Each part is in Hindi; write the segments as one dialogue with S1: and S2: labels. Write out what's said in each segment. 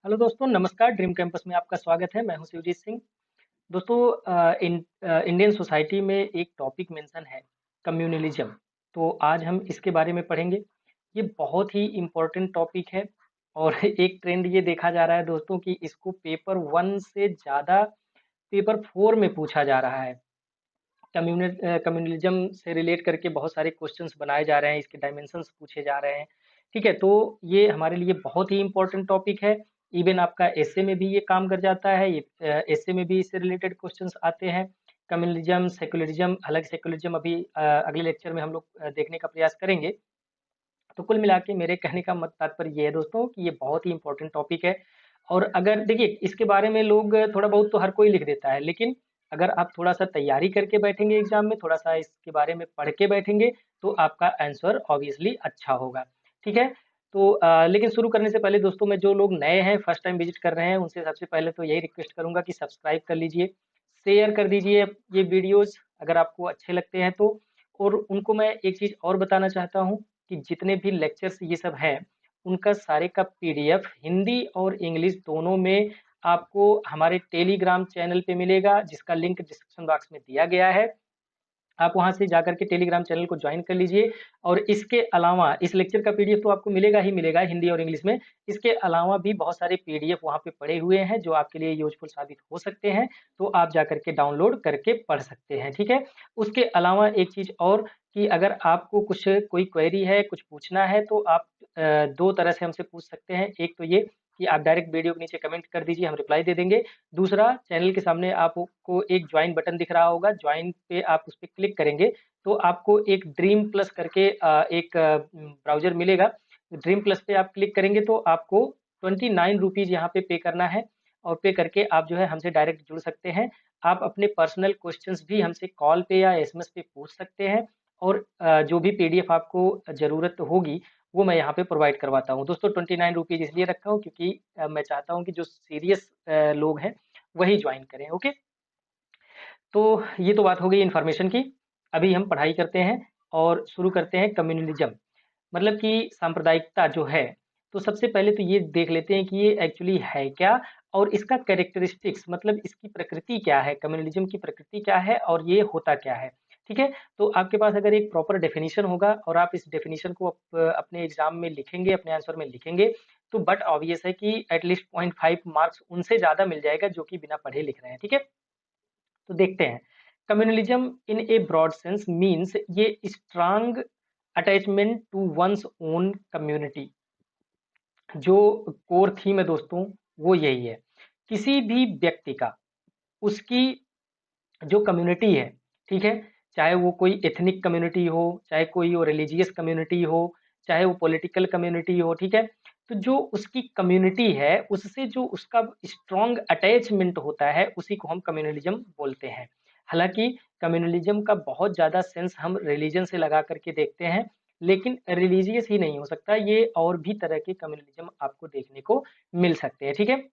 S1: हेलो दोस्तों, नमस्कार। ड्रीम कैंपस में आपका स्वागत है। मैं हूं शिवजीत सिंह। दोस्तों, इंडियन सोसाइटी में एक टॉपिक मेंशन है, कम्युनलिज्म। तो आज हम इसके बारे में पढ़ेंगे। ये बहुत ही इम्पोर्टेंट टॉपिक है और एक ट्रेंड ये देखा जा रहा है दोस्तों कि इसको पेपर वन से ज़्यादा पेपर फोर में पूछा जा रहा है। कम्युनलिज्म से रिलेट करके बहुत सारे क्वेश्चंस बनाए जा रहे हैं, इसके डायमेंशंस पूछे जा रहे हैं। ठीक है, तो ये हमारे लिए बहुत ही इंपॉर्टेंट टॉपिक है। इवन आपका एसए में भी ये काम कर जाता है, ये एसए में भी इससे रिलेटेड क्वेश्चंस आते हैं। कम्युनलिज्म, सेकुलरिज्म, हालांकि सेकुलरिज्म अभी अगले लेक्चर में हम लोग देखने का प्रयास करेंगे। तो कुल मिला के मेरे कहने का मत तात्पर्य ये है दोस्तों कि ये बहुत ही इंपॉर्टेंट टॉपिक है। और अगर देखिए, इसके बारे में लोग थोड़ा बहुत तो हर कोई लिख देता है, लेकिन अगर आप थोड़ा सा तैयारी करके बैठेंगे एग्जाम में, थोड़ा सा इसके बारे में पढ़ के बैठेंगे, तो आपका आंसर ऑब्वियसली अच्छा होगा। ठीक है। तो लेकिन शुरू करने से पहले दोस्तों, मैं जो लोग नए हैं, फर्स्ट टाइम विजिट कर रहे हैं, उनसे सबसे पहले तो यही रिक्वेस्ट करूंगा कि सब्सक्राइब कर लीजिए, शेयर कर दीजिए ये वीडियोस अगर आपको अच्छे लगते हैं तो। और उनको मैं एक चीज़ और बताना चाहता हूँ कि जितने भी लेक्चर्स ये सब हैं, उनका सारे का पीडीएफ हिंदी और इंग्लिश दोनों में आपको हमारे टेलीग्राम चैनल पे मिलेगा, जिसका लिंक डिस्क्रिप्शन बॉक्स में दिया गया है। आप वहां से जाकर के टेलीग्राम चैनल को ज्वाइन कर लीजिए। और इसके अलावा इस लेक्चर का पीडीएफ तो आपको मिलेगा ही मिलेगा हिंदी और इंग्लिश में। इसके अलावा भी बहुत सारे पीडीएफ वहां पे पड़े हुए हैं जो आपके लिए यूजफुल साबित हो सकते हैं, तो आप जाकर के डाउनलोड करके पढ़ सकते हैं। ठीक है। उसके अलावा एक चीज और, कि अगर आपको कुछ कोई क्वेरी है, कुछ पूछना है, तो आप दो तरह से हमसे पूछ सकते हैं। एक तो ये कि आप डायरेक्ट वीडियो के नीचे कमेंट कर दीजिए, हम रिप्लाई दे देंगे। दूसरा, चैनल के सामने आपको एक ज्वाइन बटन दिख रहा होगा, ज्वाइन पे आप उस पर क्लिक करेंगे तो आपको एक ड्रीम प्लस करके एक ब्राउजर मिलेगा। ड्रीम प्लस पे आप क्लिक करेंगे तो आपको 29 रुपीज यहाँ पे करना है। और पे करके आप जो है हमसे डायरेक्ट जुड़ सकते हैं। आप अपने पर्सनल क्वेश्चंस भी हमसे कॉल पे या एसएमएस पे पूछ सकते हैं। और जो भी पीडीएफ आपको जरूरत होगी, वो मैं यहाँ पे प्रोवाइड करवाता हूँ दोस्तों। 29 रुपीज इसलिए रखा हूँ क्योंकि मैं चाहता हूँ कि जो सीरियस लोग हैं वही ज्वाइन करें। ओके। तो ये तो बात हो गई इन्फॉर्मेशन की। अभी हम पढ़ाई करते हैं और शुरू करते हैं कम्युनलिज्म, मतलब कि सांप्रदायिकता जो है। तो सबसे पहले तो ये देख लेते हैं कि ये एक्चुअली है क्या, और इसका कैरेक्टरिस्टिक्स, मतलब इसकी प्रकृति क्या है, कम्युनलिज्म की प्रकृति क्या है और ये होता क्या है। ठीक है। तो आपके पास अगर एक प्रॉपर डेफिनेशन होगा और आप इस डेफिनेशन को अपने एग्जाम में लिखेंगे, अपने आंसर में लिखेंगे, तो बट ऑब्वियस है कि एटलीस्ट 0.5 मार्क्स उनसे ज्यादा मिल जाएगा जो कि बिना पढ़े लिख रहे हैं। ठीक है। तो देखते हैं। Communalism in a broad sense means ये strong attachment to one's own community. जो कोर थीम है दोस्तों, वो यही है। किसी भी व्यक्ति का, उसकी जो कम्युनिटी है, ठीक है, चाहे वो कोई एथनिक कम्युनिटी हो, चाहे कोई वो रिलीजियस कम्युनिटी हो, चाहे वो पॉलिटिकल कम्युनिटी हो, ठीक है, तो जो उसकी कम्युनिटी है उससे जो उसका स्ट्रॉन्ग अटैचमेंट होता है, उसी को हम कम्युनलिज्म बोलते हैं। हालांकि कम्युनलिज्म का बहुत ज्यादा सेंस हम रिलीजन से लगा करके देखते हैं, लेकिन रिलीजियस ही नहीं हो सकता, ये और भी तरह के कम्युनलिज्म आपको देखने को मिल सकते हैं। ठीक है।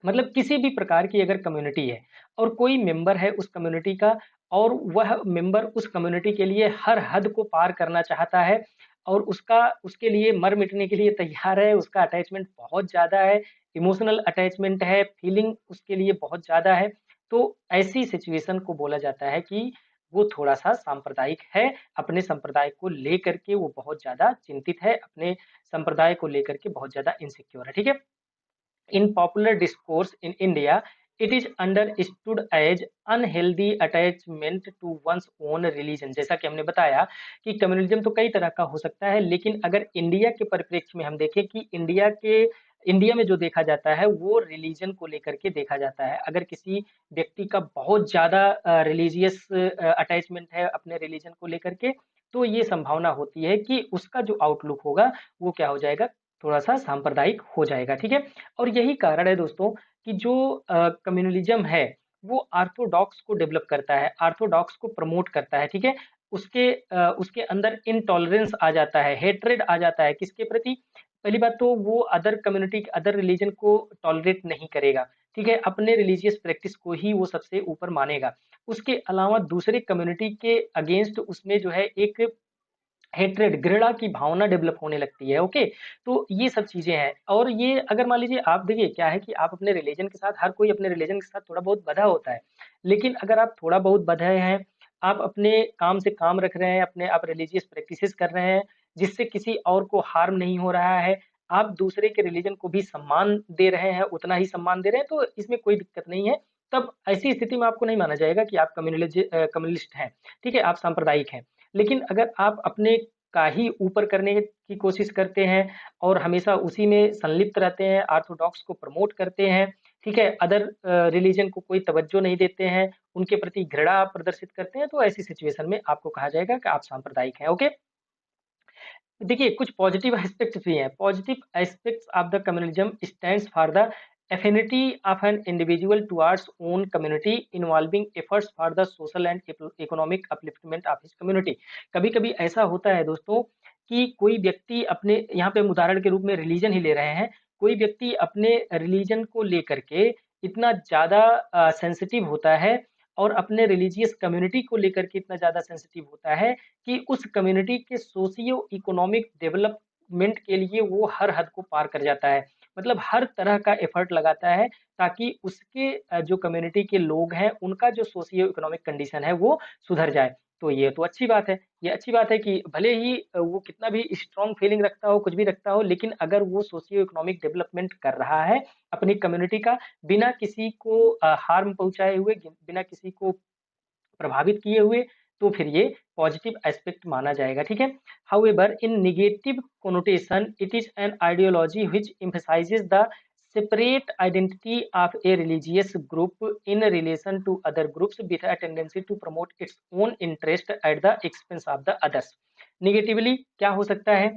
S1: मतलब किसी भी प्रकार की अगर कम्युनिटी है और कोई मेंबर है उस कम्युनिटी का, और वह मेंबर उस कम्युनिटी के लिए हर हद को पार करना चाहता है, और उसका उसके लिए मर मिटने के लिए तैयार है, उसका अटैचमेंट बहुत ज्यादा है, इमोशनल अटैचमेंट है, फीलिंग उसके लिए बहुत ज्यादा है, तो ऐसी सिचुएशन को बोला जाता है कि वो थोड़ा सा सांप्रदायिक है। अपने संप्रदाय को लेकर के वो बहुत ज्यादा चिंतित है, अपने संप्रदाय को लेकर के बहुत ज्यादा इनसिक्योर है। ठीक है। In popular discourse in India, it is understood as unhealthy attachment to one's own religion। जैसा कि हमने बताया कि कम्युनलिज्म तो कई तरह का हो सकता है, लेकिन अगर इंडिया के परिप्रेक्ष्य में हम देखें कि इंडिया में जो देखा जाता है वो रिलीजन को लेकर के देखा जाता है। अगर किसी व्यक्ति का बहुत ज्यादा रिलीजियस अटैचमेंट है अपने रिलीजन को लेकर के, तो ये संभावना होती है कि उसका जो आउटलुक होगा वो क्या हो जाएगा, थोड़ा सा सांप्रदायिक हो जाएगा। ठीक है। और यही कारण है दोस्तों कि जो कम्युनलिज्म है वो ऑर्थोडॉक्स को डेवलप करता है, ऑर्थोडॉक्स को प्रमोट करता है। ठीक है। उसके अंदर इनटॉलरेंस आ जाता है, हेट्रेड आ जाता है किसके प्रति। पहली बात तो वो अदर कम्युनिटी, अदर रिलीजन को टॉलरेट नहीं करेगा। ठीक है। अपने रिलीजियस प्रैक्टिस को ही वो सबसे ऊपर मानेगा। उसके अलावा दूसरे कम्युनिटी के अगेंस्ट उसमें जो है एक हेट्रेड, घृणा की भावना डेवलप होने लगती है, ओके? तो ये सब चीज़ें हैं और ये अगर मान लीजिए आप देखिए क्या है कि आप अपने रिलीजन के साथ हर कोई अपने रिलीजन के साथ थोड़ा बहुत बँधा होता है। लेकिन अगर आप थोड़ा बहुत बँधे हैं, आप अपने काम से काम रख रहे हैं, अपने आप रिलीजियस प्रैक्टिसेज़ कर रहे हैं, जिससे किसी और को हार्म नहीं हो रहा है, आप दूसरे के रिलीजन को भी सम्मान दे रहे हैं, उतना ही सम्मान दे रहे हैं, तो इसमें कोई दिक्कत नहीं है। तब ऐसी स्थिति में आपको नहीं माना जाएगा कि आप कम्युनलिस्ट हैं, ठीक है? आप सांप्रदायिक हैं। लेकिन अगर आप अपने का ही ऊपर करने की कोशिश करते हैं और हमेशा उसी में संलिप्त रहते हैं, ऑर्थोडॉक्स को प्रमोट करते हैं, ठीक है? अदर रिलीजन को कोई तवज्जो नहीं देते हैं, उनके प्रति घृणा आप प्रदर्शित करते हैं, तो ऐसी सिचुएशन में आपको कहा जाएगा कि आप सांप्रदायिक हैं, ओके? देखिए, कुछ पॉजिटिव एस्पेक्ट्स भी हैं। Positive aspects of the communism stands for the affinity of an individual towards own community involving efforts for the social and economic upliftment of his community. कभी-कभी ऐसा होता है दोस्तों कि कोई व्यक्ति अपने यहाँ पे हम उदाहरण के रूप में रिलीजन ही ले रहे हैं। कोई व्यक्ति अपने रिलीजन को लेकर के इतना ज़्यादा सेंसिटिव होता है और अपने रिलीजियस कम्युनिटी को लेकर के इतना ज़्यादा सेंसिटिव होता है कि उस कम्युनिटी के सोशियो इकोनॉमिक डेवलपमेंट के लिए वो हर हद को पार कर जाता है। मतलब हर तरह का एफर्ट लगाता है ताकि उसके जो कम्युनिटी के लोग हैं, उनका जो सोशियो इकोनॉमिक कंडीशन है वो सुधर जाए। तो ये तो अच्छी बात है। ये अच्छी बात है कि भले ही वो कितना भी स्ट्रॉन्ग फीलिंग रखता हो, कुछ भी रखता हो, लेकिन अगर वो सोशियो इकोनॉमिक डेवलपमेंट कर रहा है अपनी कम्युनिटी का बिना किसी को हार्म पहुँचाए हुए, बिना किसी को प्रभावित किए हुए, तो फिर ये पॉजिटिव एस्पेक्ट माना जाएगा, ठीक है? However in negative connotation it is an ideology which emphasizes the separate identity of a religious group in relation to other groups with a tendency to promote its own interest at the expense of the others. Negatively क्या हो सकता है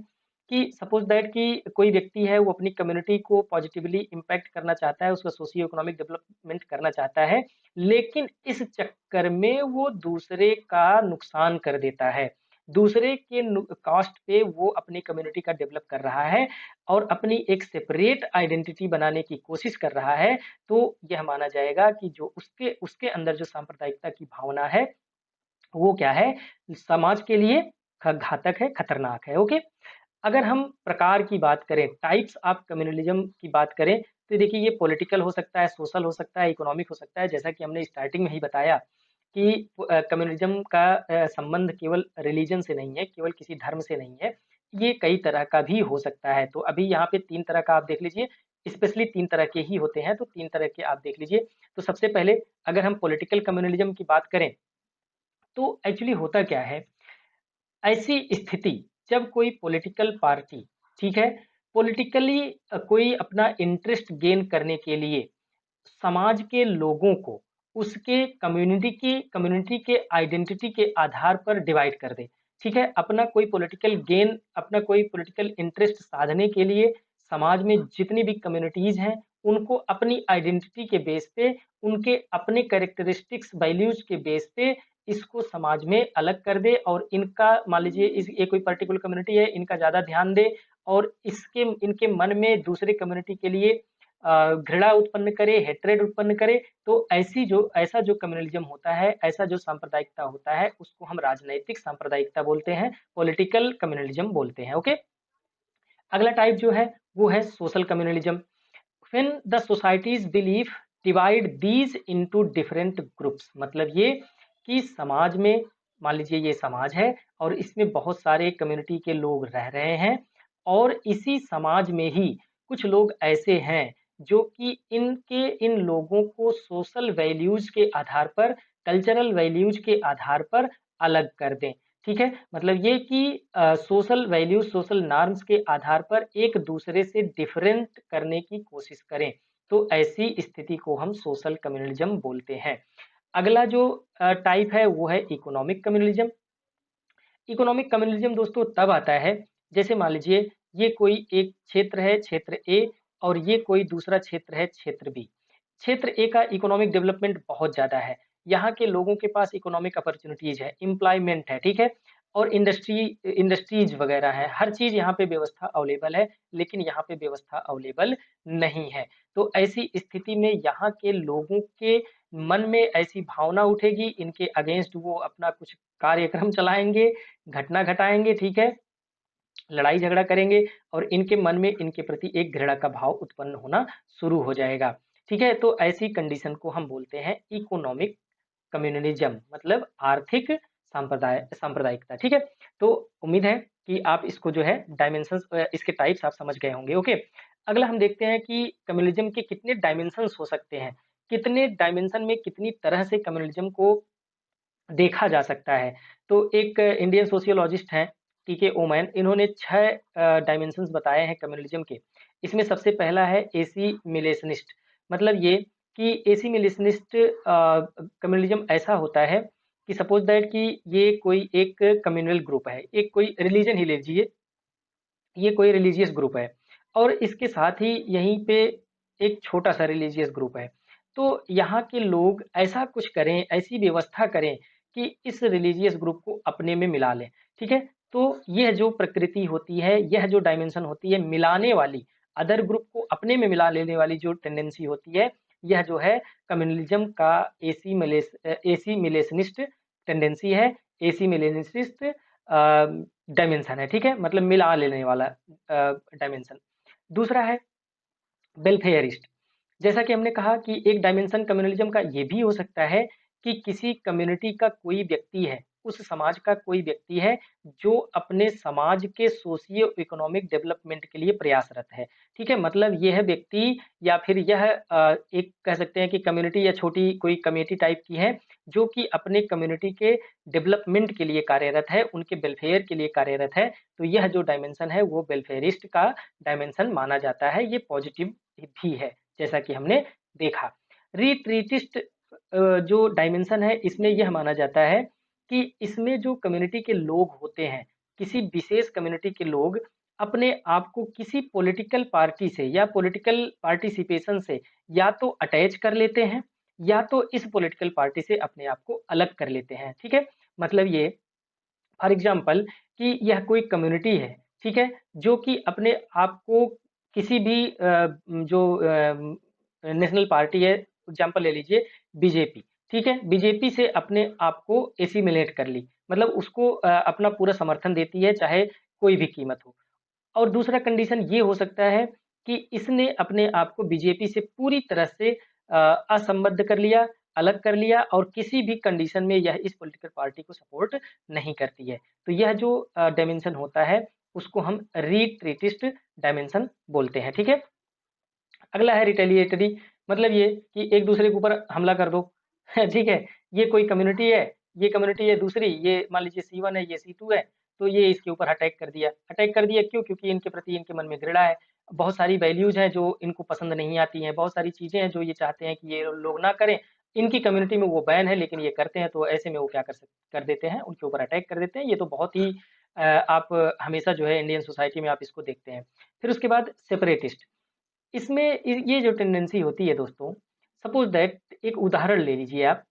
S1: कि सपोज दैट कि कोई व्यक्ति है वो अपनी कम्युनिटी को पॉजिटिवली इम्पैक्ट करना चाहता है, उसका सोशियो इकोनॉमिक डेवलपमेंट करना चाहता है, लेकिन इस चक्कर में वो दूसरे का नुकसान कर देता है। दूसरे के कॉस्ट पे वो अपनी कम्युनिटी का डेवलप कर रहा है और अपनी एक सेपरेट आइडेंटिटी बनाने की कोशिश कर रहा है, तो यह माना जाएगा कि जो उसके उसके अंदर जो सांप्रदायिकता की भावना है, वो क्या है? समाज के लिए घातक है, खतरनाक है, ओके? अगर हम प्रकार की बात करें, टाइप्स ऑफ कम्युनलिज्म की बात करें, तो देखिए ये पॉलिटिकल हो सकता है, सोशल हो सकता है, इकोनॉमिक हो सकता है। जैसा कि हमने स्टार्टिंग में ही बताया कि कम्युनलिज्म का संबंध केवल रिलीजन से नहीं है, केवल किसी धर्म से नहीं है, ये कई तरह का भी हो सकता है। तो अभी यहाँ पे 3 तरह का आप देख लीजिए, स्पेशली 3 तरह के ही होते हैं, तो 3 तरह के आप देख लीजिए। तो सबसे पहले अगर हम पॉलिटिकल कम्युनलिज्म की बात करें, तो एक्चुअली होता क्या है ऐसी स्थिति जब कोई पॉलिटिकल पार्टी ठीक है पॉलिटिकली कोई अपना इंटरेस्ट गेन करने के लिए समाज के लोगों को उसके कम्युनिटी के आइडेंटिटी के आधार पर डिवाइड कर दे ठीक है अपना कोई पॉलिटिकल गेन अपना कोई पॉलिटिकल इंटरेस्ट साधने के लिए समाज में जितनी भी कम्युनिटीज हैं उनको अपनी आइडेंटिटी के बेस पे उनके अपने कैरेक्टरिस्टिक्स वैल्यूज के बेस पे इसको समाज में अलग कर दे और इनका मान लीजिए इस ये कोई पर्टिकुलर कम्युनिटी है इनका ज्यादा ध्यान दे और इसके इनके मन में दूसरे कम्युनिटी के लिए घृणा उत्पन्न करे हेट्रेड उत्पन्न करे तो ऐसा जो कम्युनलिज्म होता है ऐसा जो सांप्रदायिकता होता है उसको हम राजनैतिक सांप्रदायिकता बोलते हैं पॉलिटिकल कम्युनलिज्म बोलते हैं ओके अगला टाइप जो है वो है social communalism when the society's belief divide these into different groups मतलब ये कि समाज में मान लीजिए ये समाज है और इसमें बहुत सारे कम्युनिटी के लोग रह रहे हैं और इसी समाज में ही कुछ लोग ऐसे हैं जो कि इन लोगों को सोशल वैल्यूज के आधार पर कल्चरल वैल्यूज के आधार पर अलग कर दें ठीक है मतलब ये कि सोशल वैल्यूज सोशल नॉर्म्स के आधार पर एक दूसरे से डिफरेंट करने की कोशिश करें तो ऐसी स्थिति को हम सोशल कम्युनलिज्म बोलते हैं अगला जो टाइप है वो है इकोनॉमिक कम्युनलिज्म इकोनॉमिक कम्युनलिज्म दोस्तों तब आता है जैसे मान लीजिए ये कोई एक क्षेत्र है क्षेत्र ए और ये कोई दूसरा क्षेत्र है क्षेत्र बी क्षेत्र ए का इकोनॉमिक डेवलपमेंट बहुत ज्यादा है यहाँ के लोगों के पास इकोनॉमिक अपॉर्चुनिटीज है एम्प्लॉयमेंट है ठीक है और इंडस्ट्रीज वगैरह है, हर चीज यहाँ पे व्यवस्था अवेलेबल है, लेकिन यहाँ पे व्यवस्था अवेलेबल नहीं है। तो ऐसी स्थिति में यहाँ के लोगों के मन में ऐसी भावना उठेगी, इनके अगेंस्ट वो अपना कुछ कार्यक्रम चलाएंगे, घटना घटाएंगे, ठीक है, लड़ाई झगड़ा करेंगे, और इनके मन में इनके प्रति एक घृणा का भाव उत्पन्न होना शुरू हो जाएगा। ठीक है, तो ऐसी कंडीशन को हम बोलते हैं इकोनॉमिक कम्युनलिज्म, मतलब आर्थिक सांप्रदायिकता। ठीक है, तो उम्मीद है कि आप इसको जो है डायमेंशंस, इसके टाइप्स आप समझ गए होंगे। ओके, अगला हम देखते हैं कि कम्युनलिज्म के कितने डायमेंशंस हो सकते हैं, कितने डायमेंशन में कितनी तरह से कम्युनलिज्म को देखा जा सकता है। तो एक इंडियन सोशियोलॉजिस्ट हैं टीके ओमैन, इन्होंने 6 डायमेंशंस बताए हैं कम्युनलिज्म के। इसमें सबसे पहला है एसिमिलेशनिस्ट, मतलब ये कि एसिमिलेशनिस्ट कम्युनलिज्म ऐसा होता है कि सपोज दैट कि ये कोई एक कम्युनल ग्रुप है, एक कोई रिलीजन ही ले लीजिए, ये कोई रिलीजियस ग्रुप है, और इसके साथ ही यहीं पे एक छोटा सा रिलीजियस ग्रुप है। तो यहाँ के लोग ऐसा कुछ करें, ऐसी व्यवस्था करें कि इस रिलीजियस ग्रुप को अपने में मिला लें। ठीक है, तो यह जो प्रकृति होती है, यह जो डायमेंशन होती है मिलाने वाली, अदर ग्रुप को अपने में मिला लेने वाली जो टेंडेंसी होती है, यह जो है कम्युनलिज्म का एसी मिलेशनिस्ट टेंडेंसी है, एसी मिलेनिस्ट डायमेंशन है। ठीक है, मतलब मिला लेने वाला डायमेंशन। दूसरा है वेलफेयरिस्ट, जैसा कि हमने कहा कि एक डायमेंशन कम्युनलिज्म का ये भी हो सकता है कि किसी कम्युनिटी का कोई व्यक्ति है, उस समाज का कोई व्यक्ति है जो अपने समाज के सोशियो इकोनॉमिक डेवलपमेंट के लिए प्रयासरत है। ठीक है, मतलब यह व्यक्ति या फिर यह एक कह सकते हैं कि कम्युनिटी या छोटी कोई कमेटी टाइप की है, जो कि अपने कम्युनिटी के डेवलपमेंट के लिए कार्यरत है, उनके वेलफेयर के लिए कार्यरत है। तो यह जो डायमेंशन है वो वेलफेयरिस्ट का डायमेंशन माना जाता है, ये पॉजिटिव भी है, जैसा कि हमने देखा। रिट्रीटिस्ट जो डायमेंशन है, इसमें यह माना जाता है कि इसमें जो कम्युनिटी के लोग होते हैं, किसी विशेष कम्युनिटी के लोग अपने आप को किसी पॉलिटिकल पार्टी से या पॉलिटिकल पार्टिसिपेशन से या तो अटैच कर लेते हैं, या तो इस पॉलिटिकल पार्टी से अपने आप को अलग कर लेते हैं। ठीक है, मतलब ये फॉर एग्जाम्पल कि यह कोई कम्युनिटी है, ठीक है, जो कि अपने आप को किसी भी जो नेशनल पार्टी है, एग्जाम्पल ले लीजिए बीजेपी, ठीक है, बीजेपी से अपने आप को एसिमिलेट कर ली, मतलब उसको अपना पूरा समर्थन देती है, चाहे कोई भी कीमत हो। और दूसरा कंडीशन ये हो सकता है कि इसने अपने आप को बीजेपी से पूरी तरह से असंबद्ध कर लिया, अलग कर लिया, और किसी भी कंडीशन में यह इस पॉलिटिकल पार्टी को सपोर्ट नहीं करती है। तो यह जो डायमेंशन होता है उसको हम रिट्रीटिस्ट डायमेंशन बोलते हैं। ठीक है, अगला है रिटेलिएटरी, मतलब ये कि एक दूसरे के ऊपर हमला कर दो। ठीक है, ये कोई कम्युनिटी है, ये कम्युनिटी है दूसरी, ये मान लीजिए C1 है, ये C2 है, तो ये इसके ऊपर अटैक कर दिया क्यों? क्योंकि इनके प्रति इनके मन में घृणा है, बहुत सारी वैल्यूज हैं जो इनको पसंद नहीं आती हैं, बहुत सारी चीजें हैं जो ये चाहते हैं कि ये लोग ना करें, इनकी कम्युनिटी में वो बैन है लेकिन ये करते हैं, तो ऐसे में वो क्या कर देते हैं, उनके ऊपर अटैक कर देते हैं। ये तो बहुत ही आप हमेशा जो है इंडियन सोसाइटी में आप इसको देखते हैं। फिर उसके बाद सेपरेटिस्ट, इसमें ये जो टेंडेंसी होती है दोस्तों, सपोज दैट एक उदाहरण ले लीजिए आप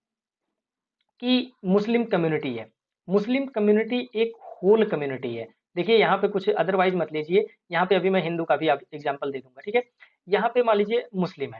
S1: कि मुस्लिम कम्युनिटी है, मुस्लिम कम्युनिटी एक होल कम्युनिटी है। देखिए यहाँ पे कुछ अदरवाइज मत लीजिए, यहाँ पे अभी मैं हिंदू का भी एग्जांपल दे दूंगा। ठीक है, यहाँ पे मान लीजिए मुस्लिम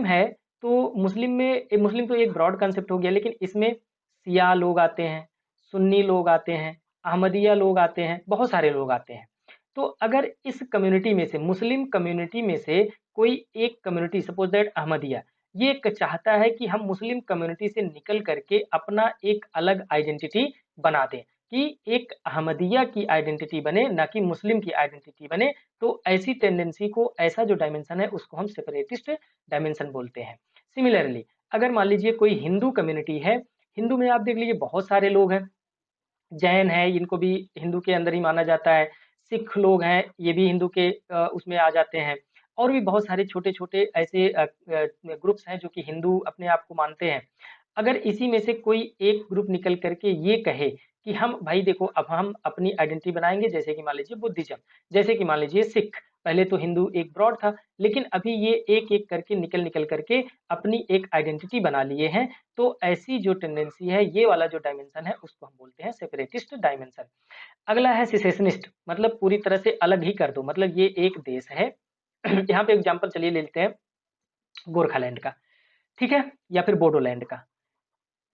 S1: है, तो मुस्लिम तो एक ब्रॉड कंसेप्ट हो गया, लेकिन इसमें सिया लोग आते हैं, सुन्नी लोग आते हैं, अहमदिया लोग आते हैं, बहुत सारे लोग आते हैं। तो अगर इस कम्युनिटी में से, मुस्लिम कम्युनिटी में से कोई एक कम्युनिटी, सपोज दैट अहमदिया, ये चाहता है कि हम मुस्लिम कम्युनिटी से निकल करके अपना एक अलग आइडेंटिटी बना दें, कि एक अहमदिया की आइडेंटिटी बने, ना कि मुस्लिम की आइडेंटिटी बने। तो ऐसी टेंडेंसी को, ऐसा जो डायमेंशन है उसको हम सेपरेटिस्ट डायमेंशन बोलते हैं। सिमिलरली अगर मान लीजिए कोई हिंदू कम्युनिटी है, हिंदू में आप देख लीजिए बहुत सारे लोग हैं, जैन है, इनको भी हिंदू के अंदर ही माना जाता है, सिख लोग हैं, ये भी हिंदू के उसमें आ जाते हैं, और भी बहुत सारे छोटे-छोटे ऐसे ग्रुप्स हैं जो कि हिंदू अपने आप को मानते हैं। अगर इसी में से कोई एक ग्रुप निकल करके ये कहे कि हम भाई देखो अब हम अपनी आइडेंटिटी बनाएँगे, जैसे कि मान लीजिए बुद्धिज़्म, जैसे कि मान लीजिए सिख, पहले तो हिंदू एक ब्रॉड था, लेकिन अभी ये एक-एक करके निकल-निकल करके अपनी एक आइडेंटिटी बना लिए हैं। तो ऐसी जो टेंडेंसी है, ये वाला जो डायमेंशन है उसको हम बोलते हैं सेपरेटिस्ट डायमेंशन। अगला है सेसेशनिस्ट, मतलब पूरी तरह से अलग ही कर दो, मतलब ये एक देश है। यहाँ पे एग्जांपल चलिए ले लेते हैं गोरखालैंड का, ठीक है? या फिर बोडोलैंड का।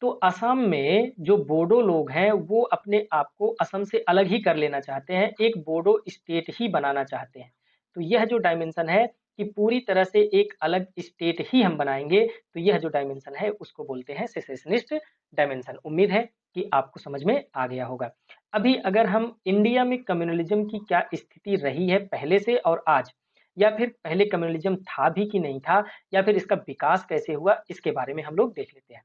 S1: तो असम में जो बोडो लोग हैं, वो अपने आप को असम से अलग ही कर लेना चाहते हैं, एक बोडो स्टेट ही बनाना चाहते हैं। तो यह जो डायमेंशन है कि पूरी तरह से एक अलग स्टेट ही हम बनाएँगे, तो यह जो डायमेंशन है उसको बोलते हैं सेसेशनिस्ट डायमेंशन। उम्मीद है कि आपको समझ में आ गया होगा। अभी अगर हम इंडिया में कम्युनलिज़्म की क्या स्थिति रही है पहले से और आज, या फिर पहले कम्युनलिज़्म था भी कि नहीं था, या फिर इसका विकास कैसे हुआ, इसके बारे में हम लोग देख लेते हैं।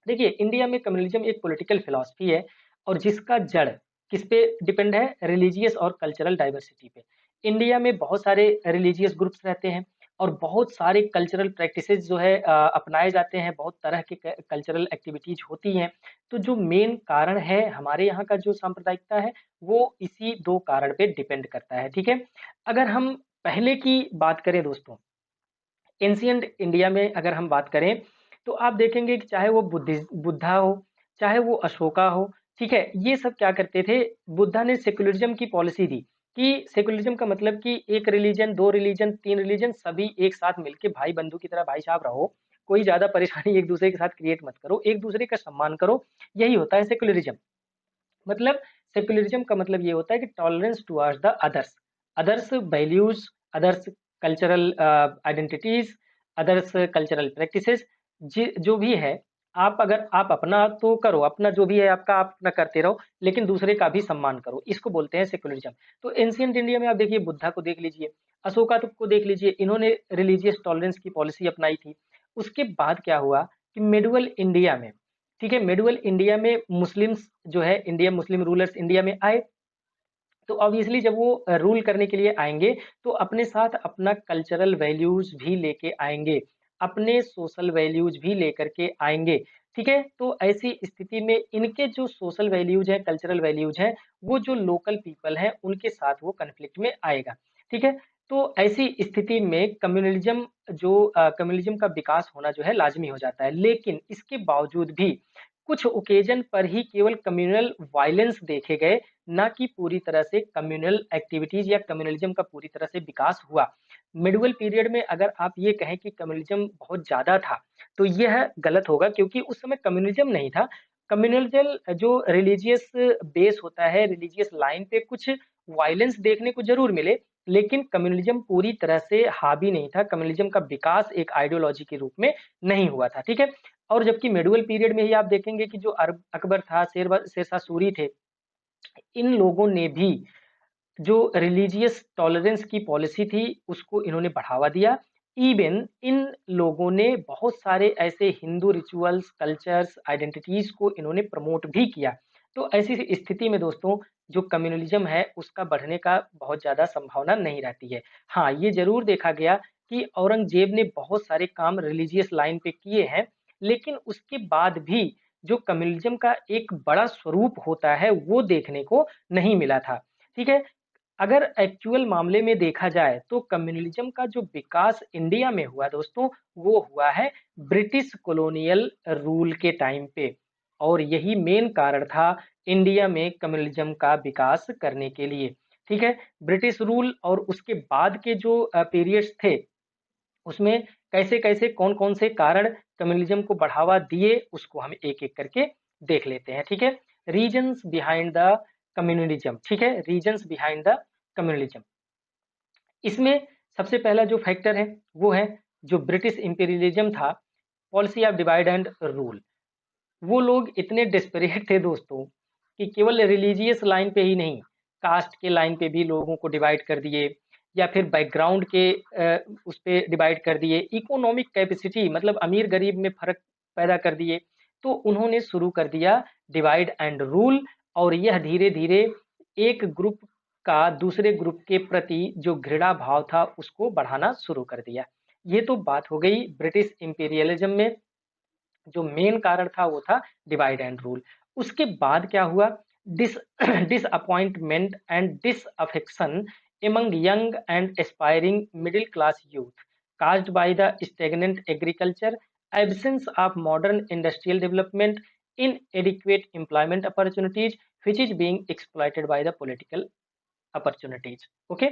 S1: देखिए, इंडिया में कम्युनलिज्म एक पॉलिटिकल फिलॉसफी है और जिसका जड़ किस पे डिपेंड है? रिलीजियस और कल्चरल डाइवर्सिटी पे। इंडिया में बहुत सारे रिलीजियस ग्रुप्स रहते हैं और बहुत सारे कल्चरल प्रैक्टिसेस जो है अपनाए जाते हैं, बहुत तरह के कल्चरल एक्टिविटीज होती हैं। तो जो मेन कारण है हमारे यहाँ का जो सांप्रदायिकता है, वो इसी दो कारण पे डिपेंड करता है, ठीक है? अगर हम पहले की बात करें दोस्तों, एंशिएंट इंडिया में अगर हम बात करें, तो आप देखेंगे कि चाहे वो बुद्धा हो, चाहे वो अशोका हो, ठीक है? ये सब क्या करते थे, बुद्धा ने सेक्युलरिज़्म की पॉलिसी दी कि सेक्युलरिज़्म का मतलब कि 1 रिलीजन, 2 रिलीजन, 3 रिलीजन सभी एक साथ मिलके भाई बंधु की तरह भाई साहब रहो। कोई ज़्यादा परेशानी एक-दूसरे के साथ क्रिएट मत करो, एक-दूसरे का सम्मान करो, यही होता है सेक्युलरिज़्म। मतलब सेक्युलरिज्म का मतलब ये होता है कि tolerance towards the others, others values, others cultural identities, others cultural practices, जो भी है, आप अगर आप अपना तो करो, अपना जो भी है आपका आप अपना करते रहो, लेकिन दूसरे का भी सम्मान करो, इसको बोलते हैं सेक्युलरिज्म। तो एंशिएंट इंडिया में आप देखिए बुद्धा को देख लीजिए, अशोका को देख लीजिए, इन्होंने रिलीजियस टॉलरेंस की पॉलिसी अपनाई थी। उसके बाद क्या हुआ कि मिडवल इंडिया में, ठीक है, मिडवल इंडिया में मुस्लिम्स जो है, इंडिया मुस्लिम रूलर्स इंडिया में आए। तो ऑब्वियसली जब वो रूल करने के लिए आएंगे, तो अपने साथ अपना कल्चरल वैल्यूज भी लेके आएंगे, अपने सोशल वैल्यूज भी लेकर के आएंगे, ठीक है? तो ऐसी स्थिति में इनके जो सोशल वैल्यूज हैं, कल्चरल वैल्यूज हैं, वो जो लोकल पीपल हैं उनके साथ वो कन्फ्लिक्ट में आएगा, ठीक है? तो ऐसी स्थिति में कम्युनलिज्म का विकास होना जो है लाजमी हो जाता है, लेकिन इसके बावजूद भी कुछ ओकेजन पर ही केवल कम्युनल वायलेंस देखे गए, ना कि पूरी तरह से कम्युनल एक्टिविटीज या कम्युनलिज्म का पूरी तरह से विकास हुआ। मिडवल पीरियड में अगर आप ये कहें कि कम्युनलिज्म बहुत ज्यादा था, तो यह गलत होगा, क्योंकि उस समय कम्युनलिज्म नहीं था। कम्युनलिज्म जो रिलीजियस बेस होता है, रिलीजियस लाइन पे कुछ वायलेंस देखने को जरूर मिले, लेकिन कम्युनलिज्म पूरी तरह से हावी नहीं था, कम्युनलिज्म का विकास एक आइडियोलॉजी के रूप में नहीं हुआ था, ठीक है? और जबकि मिडवल पीरियड में ही आप देखेंगे कि जो अकबर था, शेरशाह सूरी थे, इन लोगों ने भी जो रिलीजियस टॉलरेंस की पॉलिसी थी उसको इन्होंने बढ़ावा दिया। इवन इन लोगों ने बहुत सारे ऐसे हिंदू रिचुअल्स, कल्चर्स, आइडेंटिटीज को इन्होंने प्रमोट भी किया। तो ऐसी स्थिति में दोस्तों, जो कम्युनलिज्म है उसका बढ़ने का बहुत ज्यादा संभावना नहीं रहती है। हाँ, ये जरूर देखा गया कि औरंगजेब ने बहुत सारे काम रिलीजियस लाइन पे किए हैं, लेकिन उसके बाद भी जो कम्युनलिज्म का एक बड़ा स्वरूप होता है वो देखने को नहीं मिला था, ठीक है? अगर एक्चुअल मामले में देखा जाए तो कम्युनलिज्म का जो विकास इंडिया में हुआ दोस्तों, वो हुआ है ब्रिटिश कॉलोनियल रूल के टाइम पे, और यही मेन कारण था इंडिया में कम्युनलिज्म का विकास करने के लिए, ठीक है? ब्रिटिश रूल और उसके बाद के जो पीरियड्स थे, उसमें कैसे-कैसे, कौन-कौन से कारण कम्युनलिज्म को बढ़ावा दिए, उसको हम एक-एक करके देख लेते हैं, ठीक है? रीजन्स बिहाइंड द कम्युनलिज्म, ठीक है? Regions behind the communalism. इसमें सबसे पहला जो फैक्टर है, वो है जो ब्रिटिश इंपीरियलिज्म था, policy of divide and rule. वो लोग इतने डेस्परेट थे दोस्तों कि केवल रिलीजियस लाइन पे ही नहीं, कास्ट के लाइन पे भी लोगों को डिवाइड कर दिए, या फिर बैकग्राउंड के उस पे डिवाइड कर दिए, इकोनॉमिक कैपेसिटी मतलब अमीर गरीब में फर्क पैदा कर दिए। तो उन्होंने शुरू कर दिया डिवाइड एंड रूल, और यह धीरे धीरे एक ग्रुप का दूसरे ग्रुप के प्रति जो घृणा भाव था उसको बढ़ाना शुरू कर दिया। ये तो बात हो गई ब्रिटिश इंपीरियलिज्म में, जो मेन कारण था वो था डिवाइड एंड रूल। उसके बाद क्या हुआ, dis disappointment and disaffection among young and aspiring middle class youth caused by the stagnant agriculture, absence of modern industrial development, inadequate employment opportunities, which is being exploited by the political opportunities. Okay,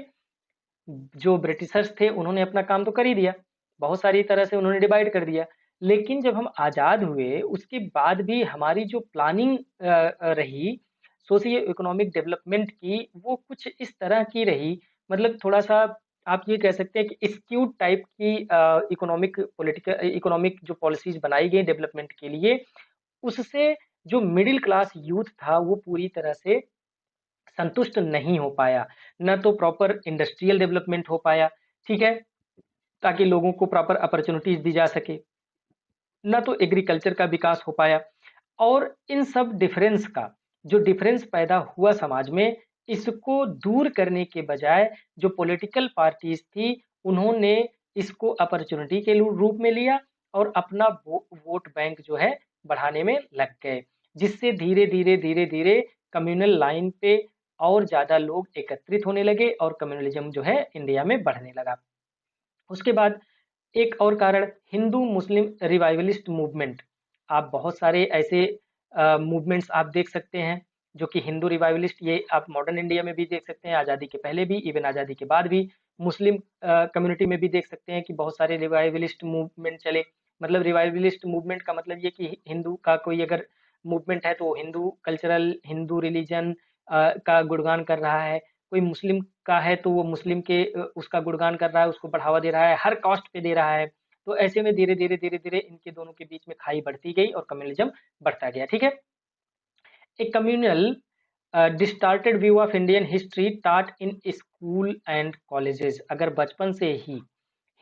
S1: जो ब्रिटिशर्स थे उन्होंने अपना काम तो कर ही दिया, बहुत सारी तरह से उन्होंने डिवाइड कर दिया, लेकिन जब हम आज़ाद हुए उसके बाद भी हमारी जो प्लानिंग रही सोशियो इकोनॉमिक डेवलपमेंट की, वो कुछ इस तरह की रही, मतलब थोड़ा सा आप ये कह सकते हैं कि स्क्यूड टाइप की इकोनॉमिक पॉलिटिकल इकोनॉमिक जो पॉलिसीज बनाई गई डेवलपमेंट के लिए, उससे जो मिडिल क्लास यूथ था वो पूरी तरह से संतुष्ट नहीं हो पाया। न तो प्रॉपर इंडस्ट्रियल डेवलपमेंट हो पाया, ठीक है, ताकि लोगों को प्रॉपर अपॉर्चुनिटीज दी जा सके, न तो एग्रीकल्चर का विकास हो पाया। और इन सब डिफरेंस का जो डिफरेंस पैदा हुआ समाज में, इसको दूर करने के बजाय जो पॉलिटिकल पार्टीज थी उन्होंने इसको अपॉर्चुनिटी के रूप में लिया और अपना वोट बैंक जो है बढ़ाने में लग गए, जिससे धीरे धीरे धीरे धीरे कम्युनल लाइन पे और ज्यादा लोग एकत्रित होने लगे और कम्युनलिज्म जो है इंडिया में बढ़ने लगा। उसके बाद एक और कारण, हिंदू मुस्लिम रिवाइवलिस्ट मूवमेंट। आप बहुत सारे ऐसे मूवमेंट्स आप देख सकते हैं जो कि हिंदू रिवाइवलिस्ट, ये आप मॉडर्न इंडिया में भी देख सकते हैं, आज़ादी के पहले भी, इवन आज़ादी के बाद भी। मुस्लिम कम्युनिटी में भी देख सकते हैं कि बहुत सारे रिवाइवलिस्ट मूवमेंट चले। मतलब रिवाइवलिस्ट मूवमेंट का मतलब ये कि हिंदू का कोई अगर मूवमेंट है तो हिंदू कल्चरल, हिंदू रिलीजन का गुणगान कर रहा है, कोई मुस्लिम का है तो वो मुस्लिम के उसका गुणगान कर रहा है, उसको बढ़ावा दे रहा है, हर कास्ट पे दे रहा है। तो ऐसे में धीरे धीरे धीरे धीरे इनके दोनों के बीच में खाई बढ़ती गई और कम्युनलिज्म बढ़ता गया। ठीक है, a communal distorted view of Indian history taught in school and colleges. अगर बचपन से ही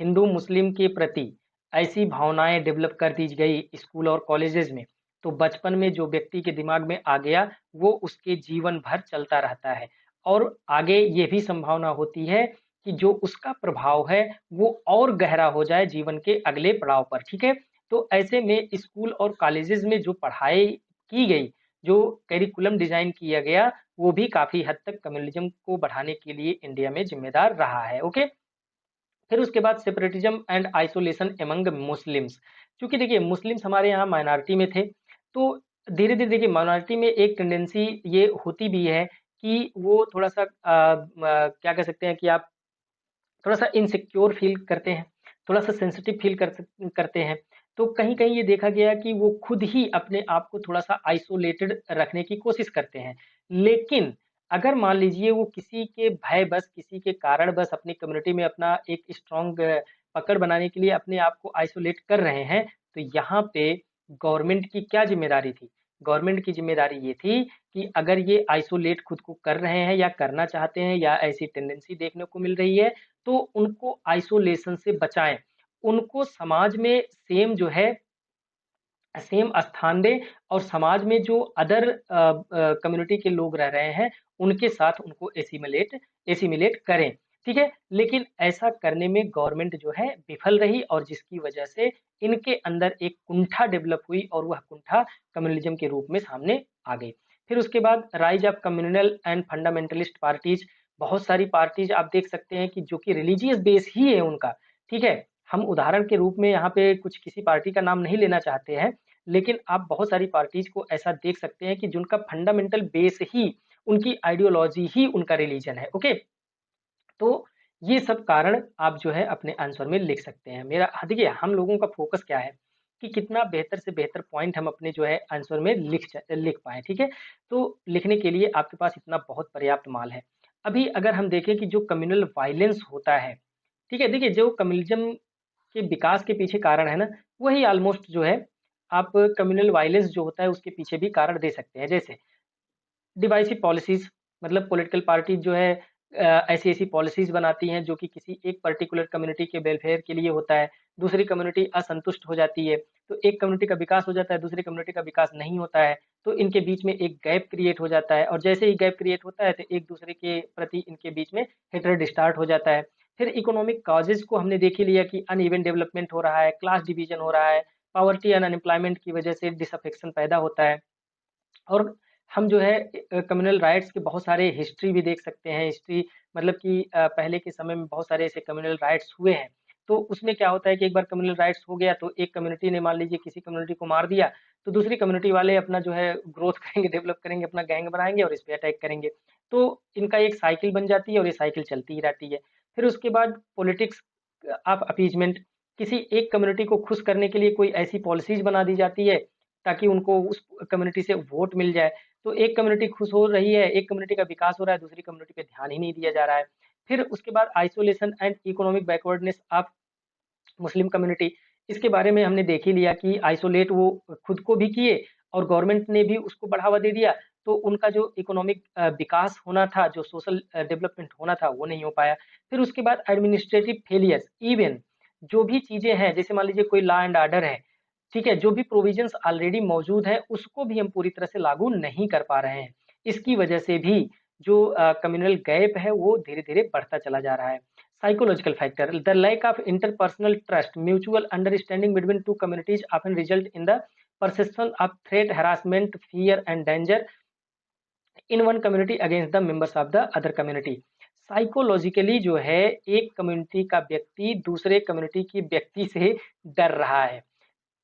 S1: हिंदू मुस्लिम के प्रति ऐसी भावनाएं डेवलप कर दी गई स्कूल और कॉलेजेस में, तो बचपन में जो व्यक्ति के दिमाग में आ गया वो उसके जीवन भर चलता रहता है। और आगे ये भी संभावना होती है कि जो उसका प्रभाव है वो और गहरा हो जाए जीवन के अगले पड़ाव पर। ठीक है, तो ऐसे में स्कूल और कॉलेजेस में जो पढ़ाई की गई, जो करिकुलम डिजाइन किया गया, वो भी काफी हद तक कम्युनलिज्म को बढ़ाने के लिए इंडिया में जिम्मेदार रहा है। ओके, फिर उसके बाद separatism and isolation among Muslims. क्योंकि देखिए मुस्लिम्स हमारे यहाँ माइनॉरिटी में थे, तो धीरे धीरे देखिए माइनॉरिटी में एक टेंडेंसी ये होती भी है कि वो थोड़ा सा क्या कह सकते हैं कि आप थोड़ा सा इनसिक्योर फील करते हैं, थोड़ा सा सेंसिटिव फील करते हैं। तो कहीं कहीं ये देखा गया कि वो खुद ही अपने आप को थोड़ा सा आइसोलेटेड रखने की कोशिश करते हैं। लेकिन अगर मान लीजिए वो किसी के भय बस, किसी के कारण बस अपनी कम्युनिटी में अपना एक स्ट्रॉन्ग पकड़ बनाने के लिए अपने आप को आइसोलेट कर रहे हैं, तो यहाँ पे गवर्नमेंट की क्या जिम्मेदारी थी? गवर्नमेंट की जिम्मेदारी ये थी कि अगर ये आइसोलेट खुद को कर रहे हैं या करना चाहते हैं या ऐसी टेंडेंसी देखने को मिल रही है, तो उनको आइसोलेशन से बचाएं, उनको समाज में सेम जो है सेम स्थान दें और समाज में जो अदर कम्युनिटी के लोग रह रहे हैं उनके साथ उनको एसिमिलेट एसिमिलेट करें। ठीक है, लेकिन ऐसा करने में गवर्नमेंट जो है विफल रही और जिसकी वजह से इनके अंदर एक कुंठा डेवलप हुई और वह कुंठा कम्युनलिज्म के रूप में सामने आ गई। फिर उसके बाद rise of communal and fundamentalist parties. बहुत सारी पार्टीज आप देख सकते हैं कि जो कि रिलीजियस बेस ही है उनका। ठीक है, हम उदाहरण के रूप में यहाँ पे कुछ किसी पार्टी का नाम नहीं लेना चाहते हैं, लेकिन आप बहुत सारी पार्टीज को ऐसा देख सकते हैं कि जिनका फंडामेंटल बेस ही, उनकी आइडियोलॉजी ही उनका रिलीजन है। ओके, तो ये सब कारण आप जो है अपने आंसर में लिख सकते हैं। मेरा देखिए हम लोगों का फोकस क्या है कि कितना बेहतर से बेहतर पॉइंट हम अपने जो है आंसर में लिख पाए। ठीक है, तो लिखने के लिए आपके पास इतना बहुत पर्याप्त माल है। अभी अगर हम देखें कि जो कम्युनल वायलेंस होता है, ठीक है, देखिए जो कम्युनलिज्म के विकास के पीछे कारण है ना, वही ऑलमोस्ट जो है आप कम्युनल वायलेंस जो होता है उसके पीछे भी कारण दे सकते हैं। जैसे डिवाइसिव पॉलिसीज, मतलब पॉलिटिकल पार्टी जो है ऐसी ऐसी पॉलिसीज बनाती हैं जो कि किसी एक पर्टिकुलर कम्युनिटी के वेलफेयर के लिए होता है। दूसरी कम्युनिटी असंतुष्ट हो जाती है, तो एक कम्युनिटी का विकास हो जाता है, दूसरी कम्युनिटी का विकास नहीं होता है, तो इनके बीच में एक गैप क्रिएट हो जाता है और जैसे ही गैप क्रिएट होता है तो एक दूसरे के प्रति इनके बीच में हेट्रेड स्टार्ट हो जाता है। फिर इकोनॉमिक कॉजेज को हमने देख ही लिया कि अनइवन डेवलपमेंट हो रहा है, क्लास डिवीजन हो रहा है, पॉवर्टी एंड अनएम्प्लॉयमेंट की वजह से डिसअफेक्शन पैदा होता है। और हम जो है कम्युनल राइट्स के बहुत सारे हिस्ट्री भी देख सकते हैं। हिस्ट्री मतलब कि पहले के समय में बहुत सारे ऐसे कम्युनल राइट्स हुए हैं। तो उसमें क्या होता है कि एक बार कम्युनल राइट्स हो गया तो एक कम्युनिटी ने मान लीजिए किसी कम्युनिटी को मार दिया, तो दूसरी कम्युनिटी वाले अपना जो है ग्रोथ करेंगे, डेवलप करेंगे, अपना गैंग बनाएँगे और इस पे अटैक करेंगे। तो इनका एक साइकिल बन जाती है और ये साइकिल चलती ही रहती है। फिर उसके बाद पॉलिटिक्स ऑफ अपीजमेंट, किसी एक कम्युनिटी को खुश करने के लिए कोई ऐसी पॉलिसीज़ बना दी जाती है ताकि उनको उस कम्युनिटी से वोट मिल जाए। तो एक कम्युनिटी खुश हो रही है, एक कम्युनिटी का विकास हो रहा है, दूसरी कम्युनिटी पे ध्यान ही नहीं दिया जा रहा है। फिर उसके बाद isolation and economic backwardness of Muslim community, इसके बारे में हमने देख ही लिया कि आइसोलेट वो खुद को भी किए और गवर्नमेंट ने भी उसको बढ़ावा दे दिया। तो उनका जो इकोनॉमिक विकास होना था, जो सोशल डेवलपमेंट होना था, वो नहीं हो पाया। फिर उसके बाद एडमिनिस्ट्रेटिव फेलियर्स, इवन जो भी चीज़ें हैं, जैसे मान लीजिए कोई लॉ एंड ऑर्डर है, ठीक है? जो भी प्रोविजंस ऑलरेडी मौजूद हैं, उसको भी हम पूरी तरह से लागू नहीं कर पा रहे हैं। इसकी वजह से भी जो कम्युनल गैप है, वो धीरे-धीरे बढ़ता चला जा रहा है। Psychological factor, the lack of interpersonal trust, mutual understanding between two communities often result in the perception of threat, harassment, fear and danger in one community against the members of the other community. Psychologically जो है एक कम्युनिटी का व्यक्ति दूसरे कम्युनिटी की व्यक्ति से डर रहा है,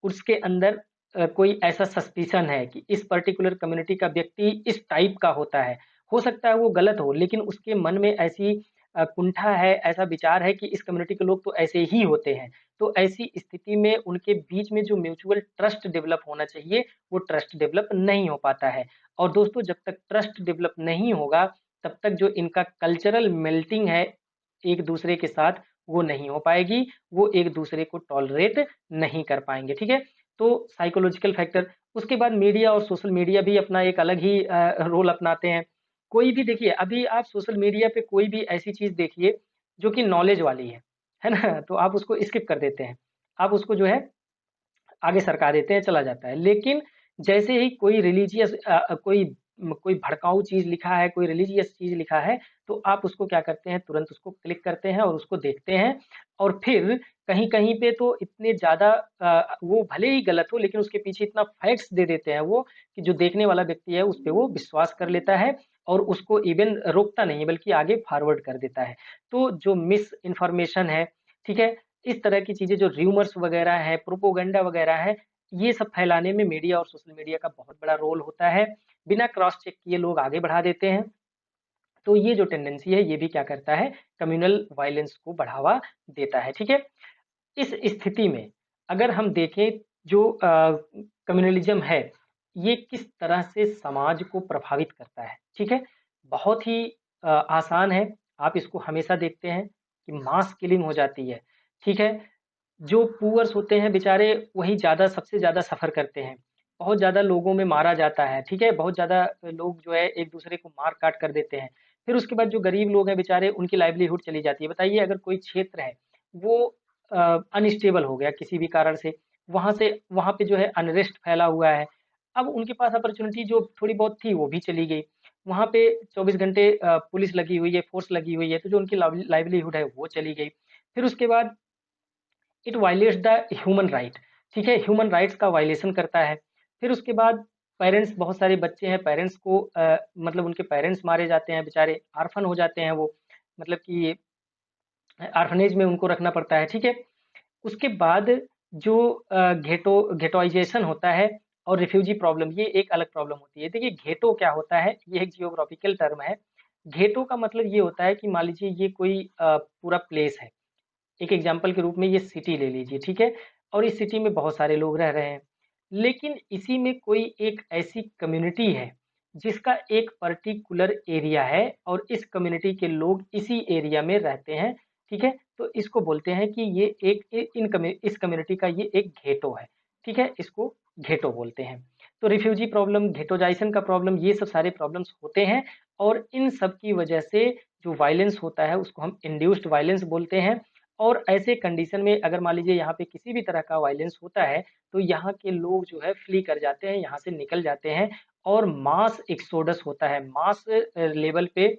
S1: उसके अंदर कोई ऐसा सस्पिशन है कि इस पर्टिकुलर कम्युनिटी का व्यक्ति इस टाइप का होता है। हो सकता है वो गलत हो, लेकिन उसके मन में ऐसी कुंठा है, ऐसा विचार है कि इस कम्युनिटी के लोग तो ऐसे ही होते हैं। तो ऐसी स्थिति में उनके बीच में जो म्यूचुअल ट्रस्ट डेवलप होना चाहिए, वो ट्रस्ट डेवलप नहीं हो पाता है। और दोस्तों जब तक ट्रस्ट डेवलप नहीं होगा, तब तक जो इनका कल्चरल मेल्टिंग है एक-दूसरे के साथ, वो नहीं हो पाएगी, वो एक-दूसरे को टॉलरेट नहीं कर पाएँगे, ठीक है? तो साइकोलॉजिकल फैक्टर, उसके बाद मीडिया और सोशल मीडिया भी अपना एक अलग ही रोल अपनाते हैं। कोई भी देखिए, अभी आप सोशल मीडिया पे कोई भी ऐसी चीज़ देखिए, जो कि नॉलेज वाली है ना? तो आप उसको स्किप कर देते हैं। आप उसको जो है आगे सरका देते हैं, चला जाता है। लेकिन जैसे ही कोई रिलीजियस कोई भड़काऊ चीज़ लिखा है, कोई रिलीजियस चीज़ लिखा है, तो आप उसको क्या करते हैं, तुरंत उसको क्लिक करते हैं और उसको देखते हैं और फिर कहीं-कहीं पे तो इतने ज़्यादा वो भले ही गलत हो, लेकिन उसके पीछे इतना फैक्ट्स दे देते हैं वो, कि जो देखने वाला व्यक्ति है, उस पे वो विश्वास कर लेता है और उसको इवन रोकता नहीं है, बल्कि आगे फॉरवर्ड कर देता है। तो जो मिस इन्फॉर्मेशन है, ठीक है? इस तरह की चीज़ें जो र्यूमर्स वगैरह हैं, प्रोपेगेंडा वगैरह है, ये सब फैलाने में मीडिया और सोशल मीडिया का बहुत बड़ा रोल होता है। बिना क्रॉस चेक किए लोग आगे बढ़ा देते हैं। तो ये जो टेंडेंसी है, ये भी क्या करता है, कम्युनल वायलेंस को बढ़ावा देता है, ठीक है? इस स्थिति में अगर हम देखें जो कम्युनलिज़्म है, ये किस तरह से समाज को प्रभावित करता है, ठीक है? बहुत ही आसान है, आप इसको हमेशा देखते हैं कि मास किलिंग हो जाती है, ठीक है? जो पुअर्स होते हैं बेचारे वही ज़्यादा सबसे ज़्यादा सफ़र करते हैं। बहुत ज़्यादा लोगों में मारा जाता है, ठीक है? बहुत ज़्यादा लोग जो है एक-दूसरे को मार-काट कर देते हैं। फिर उसके बाद जो गरीब लोग हैं बेचारे उनकी लाइवलीहुड चली जाती है। बताइए अगर कोई क्षेत्र है वो अनस्टेबल हो गया किसी भी कारण से वहाँ पे जो है अनरेस्ट फैला हुआ है। अब उनके पास अपॉर्च्युनिटी जो थोड़ी बहुत थी वो भी चली गई। वहाँ पे 24 घंटे पुलिस लगी हुई है, फ़ोर्स लगी हुई है, तो जो उनकी लाइवलीहुड है वो चली गई। फिर उसके बाद it violets the human right, ठीक है? ह्यूमन राइट्स का वायलेशन करता है। फिर उसके बाद पेरेंट्स, बहुत सारे बच्चे हैं, पेरेंट्स को मतलब उनके पेरेंट्स मारे जाते हैं, बेचारे ऑर्फन हो जाते हैं वो, मतलब कि ऑर्फनेज में उनको रखना पड़ता है, ठीक है? उसके बाद जो घेटोइज़ेशन होता है और रिफ्यूजी प्रॉब्लम, ये एक अलग प्रॉब्लम होती है। देखिए घेटो क्या होता है, ये एक जियोग्राफिकल टर्म है। घेटो का मतलब ये होता है कि मान लीजिए ये कोई पूरा प्लेस है। एक एग्जाम्पल के रूप में ये सिटी ले लीजिए, ठीक है? और इस सिटी में बहुत सारे लोग रह रहे हैं। लेकिन इसी में कोई एक ऐसी कम्युनिटी है, जिसका एक पर्टिकुलर एरिया है और इस कम्युनिटी के लोग इसी एरिया में रहते हैं, ठीक है? तो इसको बोलते हैं कि ये एक इस कम्युनिटी का ये एक घेटो है, ठीक है? इसको घेटो बोलते हैं। तो रिफ्यूजी प्रॉब्लम, घेटोजाइज़ेशन का प्रॉब्लम, ये सब सारे प्रॉब्लम्स होते हैं और इन सब की वजह से जो वायलेंस होता है उसको हम इंड्यूस्ड वायलेंस बोलते हैं। और ऐसे कंडीशन में अगर मान लीजिए यहाँ पे किसी भी तरह का वायलेंस होता है, तो यहाँ के लोग जो है फ्ली कर जाते हैं, यहाँ से निकल जाते हैं और मास एक्सोडस होता है, मास लेवल पे,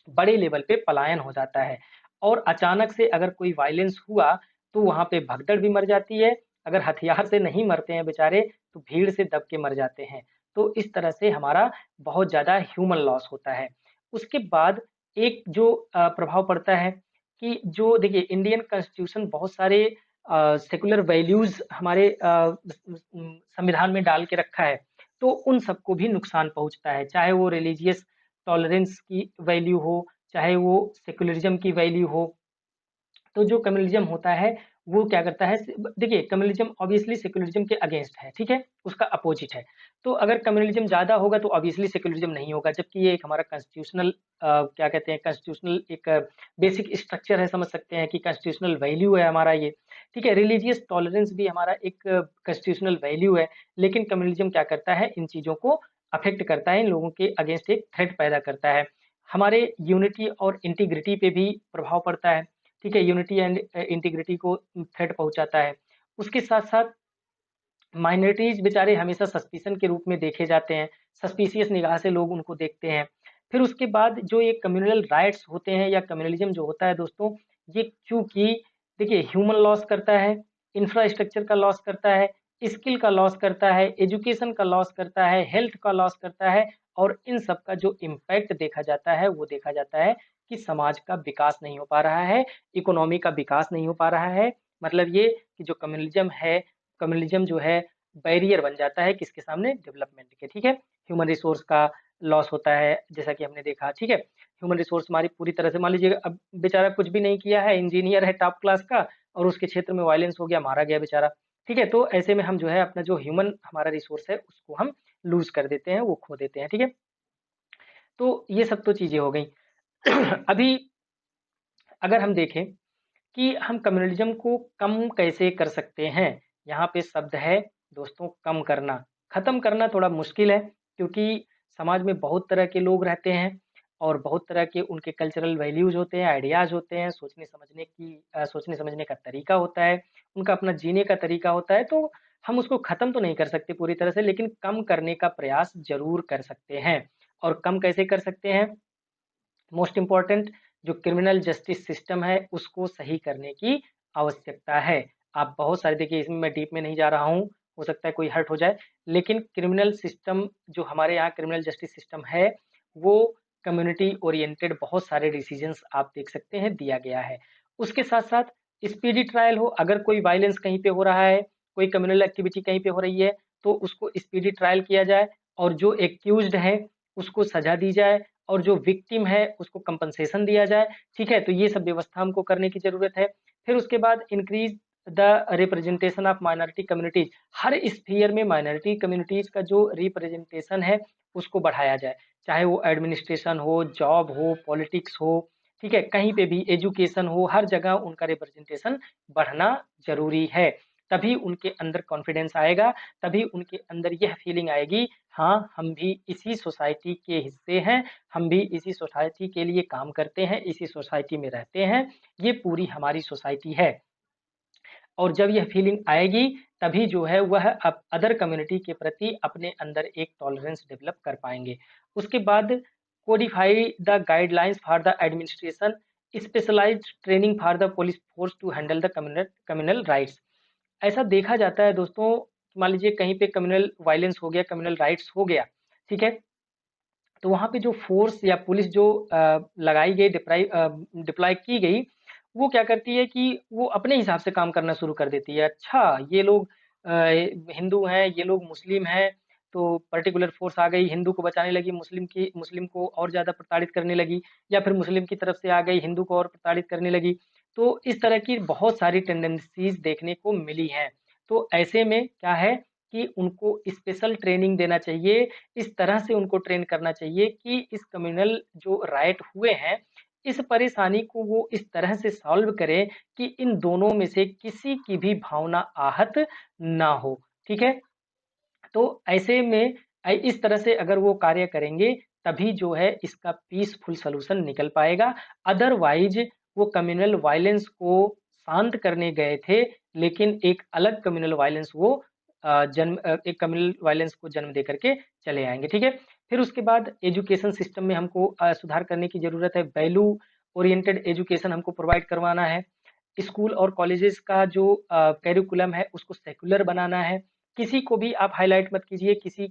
S1: बड़े लेवल पे पलायन हो जाता है। और अचानक से अगर कोई वायलेंस हुआ, तो वहाँ पे भगदड़ भी मर जाती है, अगर हथियार से नहीं मरते हैं बेचारे, तो भीड़ से दब के मर जाते हैं। तो इस तरह से हमारा बहुत ज़्यादा ह्यूमन लॉस होता है। उसके बाद एक जो प्रभाव पड़ता है कि जो देखिए इंडियन कॉन्स्टिट्यूशन बहुत सारे सेकुलर वैल्यूज़ हमारे संविधान में डाल के रखा है, तो उन सबको भी नुकसान पहुँचता है, चाहे वो रिलीजियस टॉलरेंस की वैल्यू हो, चाहे वो सेकुलरिज़्म की वैल्यू हो। तो जो कम्युनलिज्म होता है वो क्या करता है, देखिए कम्युनलिज्म ऑब्वियसली सेकुलरिज्म के अगेंस्ट है, ठीक है, उसका अपोजिट है। तो अगर कम्युनलिज्म ज्यादा होगा तो ऑब्वियसली सेकुलरिज्म नहीं होगा, जबकि ये एक हमारा कॉन्स्टिट्यूशनल क्या कहते हैं, कॉन्स्टिट्यूशनल एक बेसिक स्ट्रक्चर है, समझ सकते हैं कि कॉन्स्टिट्यूशनल वैल्यू है हमारा ये, ठीक है। रिलीजियस टॉलरेंस भी हमारा एक कॉन्स्टिट्यूशनल वैल्यू है, लेकिन कम्युनलिज्म क्या करता है, इन चीजों को अफेक्ट करता है, इन लोगों के अगेंस्ट एक थ्रेट पैदा करता है, हमारे यूनिटी और इंटीग्रिटी पे भी प्रभाव पड़ता है, ठीक है, यूनिटी एंड इंटीग्रिटी को थ्रेट पहुंचाता है। उसके साथ साथ माइनॉरिटीज बेचारे हमेशा सस्पिशन के रूप में देखे जाते हैं, सस्पिशियस निगाह से लोग उनको देखते हैं। फिर उसके बाद जो ये कम्युनल राइट्स होते हैं या कम्युनलिज्म जो होता है दोस्तों, ये चूंकि देखिए ह्यूमन लॉस करता है, इंफ्रास्ट्रक्चर का लॉस करता है, स्किल का लॉस करता है, एजुकेशन का लॉस करता है, हेल्थ का लॉस करता है, और इन सब का जो इम्पैक्ट देखा जाता है वो देखा जाता है कि समाज का विकास नहीं हो पा रहा है, इकोनॉमी का विकास नहीं हो पा रहा है। मतलब ये कि जो कम्युनलिज्म है, कम्युनलिज्म जो है बैरियर बन जाता है किसके सामने, डेवलपमेंट के, ठीक है। ह्यूमन रिसोर्स का लॉस होता है, जैसा कि हमने देखा, ठीक है। ह्यूमन रिसोर्स हमारी पूरी तरह से, मान लीजिए अब बेचारा कुछ भी नहीं किया है, इंजीनियर है टॉप क्लास का, और उसके क्षेत्र में वायलेंस हो गया, मारा गया बेचारा, ठीक है। तो ऐसे में हम जो है अपना जो ह्यूमन हमारा रिसोर्स है उसको हम लूज कर देते हैं, वो खो देते हैं, ठीक है। तो ये सब तो चीजें हो गई। अभी अगर हम देखें कि हम कम्युनलिज्म को कम कैसे कर सकते हैं, यहाँ पे शब्द है दोस्तों, कम करना। खत्म करना थोड़ा मुश्किल है, क्योंकि समाज में बहुत तरह के लोग रहते हैं और बहुत तरह के उनके कल्चरल वैल्यूज होते हैं, आइडियाज होते हैं, सोचने समझने का तरीका होता है, उनका अपना जीने का तरीका होता है। तो हम उसको खत्म तो नहीं कर सकते पूरी तरह से, लेकिन कम करने का प्रयास जरूर कर सकते हैं। और कम कैसे कर सकते हैं, मोस्ट इम्पोर्टेंट, जो क्रिमिनल जस्टिस सिस्टम है उसको सही करने की आवश्यकता है। आप बहुत सारे देखिए, इसमें मैं डीप में नहीं जा रहा हूँ, हो सकता है कोई हर्ट हो जाए, लेकिन क्रिमिनल सिस्टम जो हमारे यहाँ क्रिमिनल जस्टिस सिस्टम है वो कम्युनिटी ओरिएंटेड बहुत सारे डिसीजंस आप देख सकते हैं दिया गया है। उसके साथ साथ स्पीडी ट्रायल हो, अगर कोई वायलेंस कहीं पे हो रहा है, कोई कम्युनल एक्टिविटी कहीं पे हो रही है, तो उसको स्पीडी ट्रायल किया जाए, और जो एक्यूज्ड है उसको सजा दी जाए, और जो विक्टिम है उसको कंपनसेशन दिया जाए, ठीक है। तो ये सब व्यवस्था हमको करने की जरूरत है। फिर उसके बाद increase the representation of minority communities, her sphere में माइनॉरिटी कम्युनिटीज का जो रिप्रेजेंटेशन है उसको बढ़ाया जाए, चाहे वो एडमिनिस्ट्रेशन हो, जॉब हो, पॉलिटिक्स हो, ठीक है, कहीं पे भी एजुकेशन हो, हर जगह उनका रिप्रेजेंटेशन बढ़ना जरूरी है। तभी उनके अंदर कॉन्फिडेंस आएगा, तभी उनके अंदर यह फीलिंग आएगी, हाँ हम भी इसी सोसाइटी के हिस्से हैं, हम भी इसी सोसाइटी के लिए काम करते हैं, इसी सोसाइटी में रहते हैं, ये पूरी हमारी सोसाइटी है। और जब यह फीलिंग आएगी तभी जो है वह अब अदर कम्युनिटी के प्रति अपने अंदर एक टॉलरेंस डेवलप कर पाएंगे। उसके बाद codify the guidelines for the administration, specialized training for the police force to handle the communal riots. ऐसा देखा जाता है दोस्तों, मान लीजिए कहीं पे कम्युनल वायलेंस हो गया, कम्युनल राइट्स हो गया, ठीक है, तो वहाँ पे जो फोर्स या पुलिस जो लगाई गई, डिप्लॉय की गई, वो क्या करती है कि वो अपने हिसाब से काम करना शुरू कर देती है। अच्छा ये लोग हिंदू हैं, ये लोग मुस्लिम हैं, तो पर्टिकुलर फोर्स आ गई, हिंदू को बचाने लगी, मुस्लिम को और ज्यादा प्रताड़ित करने लगी, या फिर मुस्लिम की तरफ से आ गई, हिंदू को और प्रताड़ित करने लगी। तो इस तरह की बहुत सारी टेंडेंसीज देखने को मिली हैं। तो ऐसे में क्या है कि उनको स्पेशल ट्रेनिंग देना चाहिए, इस तरह से उनको ट्रेन करना चाहिए कि इस कम्युनल जो राइट हुए हैं, इस परेशानी को वो इस तरह से सॉल्व करें कि इन दोनों में से किसी की भी भावना आहत ना हो, ठीक है। तो ऐसे में इस तरह से अगर वो कार्य करेंगे तभी जो है इसका पीसफुल सलूशन निकल पाएगा। अदरवाइज वो कम्युनल वायलेंस को शांत करने गए थे, लेकिन एक अलग कम्युनल वायलेंस वो एक कम्युनल वायलेंस को जन्म दे करके चले आएंगे, ठीक है। फिर उसके बाद एजुकेशन सिस्टम में हमको सुधार करने की जरूरत है, वैल्यू ओरिएंटेड एजुकेशन हमको प्रोवाइड करवाना है। स्कूल और कॉलेजेस का जो करिकुलम है उसको सेकुलर बनाना है, किसी को भी आप हाइलाइट मत कीजिए, किसी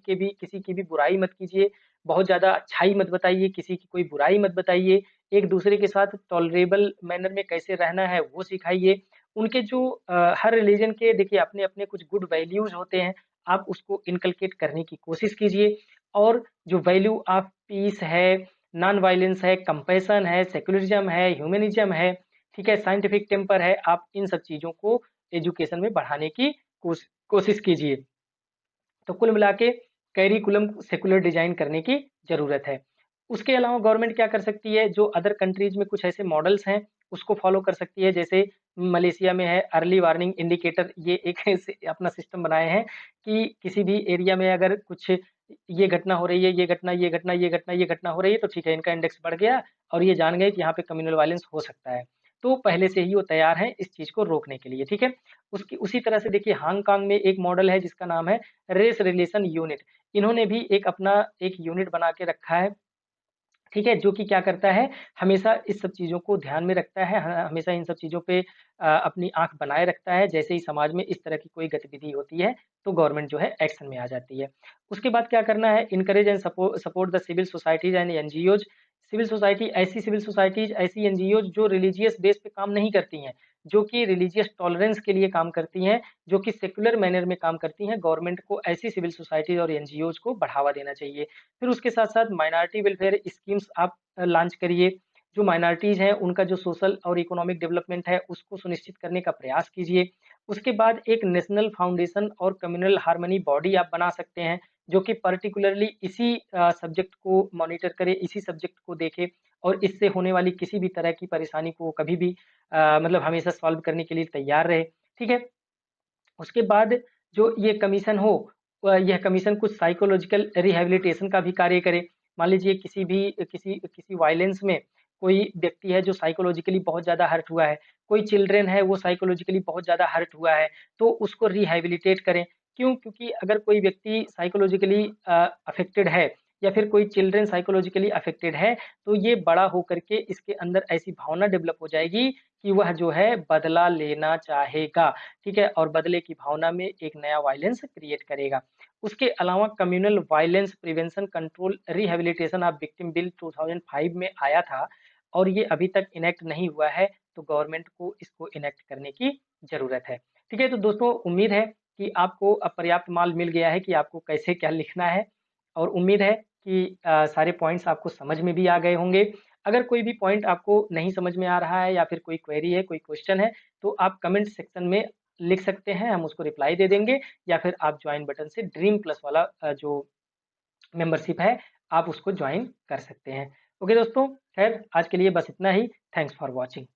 S1: की भी बुराई मत कीजिए, बहुत ज़्यादा अच्छाई मत बताइए, किसी की कोई बुराई मत बताइए। एक-दूसरे के साथ टॉलरेबल मैनर में कैसे रहना है वो सिखाइए। उनके जो हर रिलीजन के देखिए अपने-अपने कुछ गुड वैल्यूज़ होते हैं, आप उसको इनकलकेट करने की कोशिश कीजिए और जो वैल्यू आप पीस है, नॉन वायलेंस है, कंपैशन है, सेक्युलरिज़्म है, ह्यूमनिज़्म है, ठीक है, साइंटिफिक टेम्पर है, आप इन सब चीज़ों को एजुकेशन में बढ़ाने की कोशिश कीजिए। तो कुल मिला के करिकुलम सेकुलर डिजाइन करने की ज़रूरत है। उसके अलावा गवर्नमेंट क्या कर सकती है, जो अदर कंट्रीज़ में कुछ ऐसे मॉडल्स हैं, उसको फ़ॉलो कर सकती है। जैसे मलेशिया में है अर्ली वार्निंग इंडिकेटर, ये एक ऐसे अपना सिस्टम बनाए हैं कि किसी भी एरिया में अगर कुछ ये घटना हो रही है, ये घटना हो रही है, तो ठीक है, इनका इंडेक्स बढ़ गया और ये जान गए कि यहाँ पे कम्युनल वायलेंस हो सकता है। तो पहले से ही वो तैयार हैं इस चीज़ को रोकने के लिए, ठीक है? उसकी उसी तरह से देखिए हांगकांग में एक मॉडल है जिसका नाम है रेस रिलेशन यूनिट। इन्होंने भी एक अपना एक यूनिट बना के रखा है, ठीक है? जो कि क्या करता है, हमेशा इस सब चीज़ों को ध्यान में रखता है, ह हमेशा इन सब चीज़ों पे अपनी आँख बनाए रखता है। जैसे ही समाज में इस तरह की कोई गतिविधि होती है, तो गवर्नमेंट जो है एक्शन में आ जाती है। उसके बाद क्या करना है, encourage and support the civil societies and NGOs. Civil societies, ऐसी एनजीओज़ जो रिलीजियस बेस पे काम नहीं करती हैं, जो कि रिलीजियस टॉलरेंस के लिए काम करती हैं, जो कि सेक्युलर मैनर में काम करती हैं, गवर्नमेंट को ऐसी सिविल सोसाइटीज़ और एनजीओज़ को बढ़ावा देना चाहिए। फिर उसके साथ-साथ माइनॉरिटी वेलफेयर स्कीम्स आप लॉन्च करिए। जो माइनॉरिटीज़ हैं, उनका जो सोशल और इकोनॉमिक डेवलपमेंट है, उसको सुनिश्चित करने का प्रयास कीजिए। उसके बाद एक नेशनल फाउंडेशन और कम्युनल हार्मनी बॉडी आप बना सकते हैं, जो कि पर्टिकुलरली इसी सब्जेक्ट को मॉनिटर करे, इसी सब्जेक्ट को देखे और इससे होने वाली किसी भी तरह की परेशानी को कभी भी मतलब हमेशा सॉल्व करने के लिए तैयार रहे। ठीक है? उसके बाद जो ये कमीशन हो, यह कमीशन कुछ साइकोलॉजिकल रिहैबिलिटेशन का भी कार्य करे। मान लीजिए किसी किसी वायलेंस में कोई व्यक्ति है जो साइकोलॉजिकली बहुत ज़्यादा हर्ट हुआ है, कोई चिल्ड्रन है वो साइकोलॉजिकली बहुत ज़्यादा हर्ट हुआ है, तो उसको रिहैबिलिटेट करें। क्यों? क्योंकि अगर कोई व्यक्ति साइकोलॉजिकली अफेक्टेड है या फिर कोई चिल्ड्रन साइकोलॉजिकली अफेक्टेड है, तो ये बड़ा होकर के इसके अंदर ऐसी भावना डेवलप हो जाएगी कि वह जो है बदला लेना चाहेगा। ठीक है? और बदले की भावना में एक नया वायलेंस क्रिएट करेगा। उसके अलावा communal violence prevention control rehabilitation of victim bill 2005 में आया था और ये अभी तक इनैक्ट नहीं हुआ है, तो गवर्नमेंट को इसको इनैक्ट करने की ज़रूरत है। ठीक है? तो दोस्तों उम्मीद है कि आपको अब पर्याप्त माल मिल गया है कि आपको कैसे क्या लिखना है और उम्मीद है कि सारे पॉइंट्स आपको समझ में भी आ गए होंगे। अगर कोई भी पॉइंट आपको नहीं समझ में आ रहा है या फिर कोई क्वेरी है, कोई क्वेश्चन है, तो आप कमेंट सेक्शन में लिख सकते हैं, हम उसको रिप्लाई दे देंगे या फिर आप जॉइन बटन से ड्रीम प्लस वाला जो मेंबरशिप है, आप उसको जॉइन कर सकते हैं। ओके दोस्तों, खैर आज के लिए बस इतना ही। Thanks for watching.